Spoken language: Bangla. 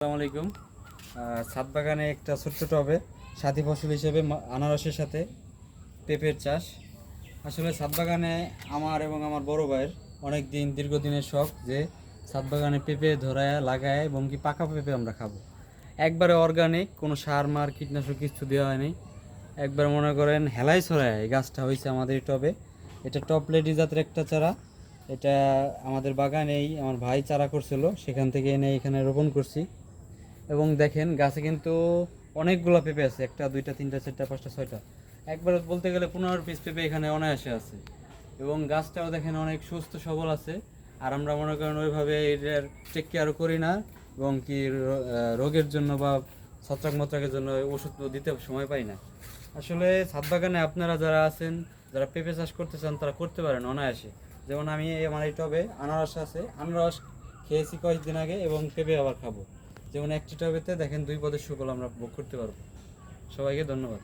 আসসালামু আলাইকুম। ছাদ বাগানে একটা ছোট্ট টবে সাথী ফসল হিসেবে আনারসের সাথে পেঁপের চাষ। আসলে ছাদ বাগানে আমার এবং আমার বড় ভাইয়ের অনেক দিন দীর্ঘদিনের শখ যে ছাদ বাগানে পেঁপে ধরায় লাগায় এবং কি পাকা পেঁপে আমরা খাবো। একবারে অর্গানিক, কোনো সার মার কীটনাশক কিছু দেওয়া হয়নি। একবার মনে করেন হেলাই ছড়ায় এই গাছটা হয়েছে আমাদের এই টবে। এটা টপ লেডি জাতের একটা চারা। এটা আমাদের বাগানেই আমার ভাই চারা করছিল, সেখান থেকে এনে এখানে রোপণ করছি। এবং দেখেন গাছে কিন্তু অনেকগুলো পেঁপে আছে, একটা দুইটা তিনটা চারটা পাঁচটা ছয়টা, একবার বলতে গেলে 15 পিস পেঁপে এখানে অনায়াসে আছে। এবং গাছটাও দেখেন অনেক সুস্থ সবল আছে। আর আমরা মনে করেন ওইভাবে এটার টেক কেয়ারও করি না, এবং কি রোগের জন্য বা ছত্রাক মত্রাকের জন্য ওষুধ দিতে সময় পাই না। আসলে ছাদ বাগানে আপনারা যারা আছেন, যারা পেঁপে চাষ করতে চান, তারা করতে পারেন অনায়াসে। যেমন আমি আমার এই টবে আনারস আছে, আনারস খেয়েছি কয়েকদিন আগে এবং পেঁপে আবার খাবো। যেমন একটি টবেতে দেখেন 2 পদের সুফল আমরা ভোগ করতে পারবো। সবাইকে ধন্যবাদ।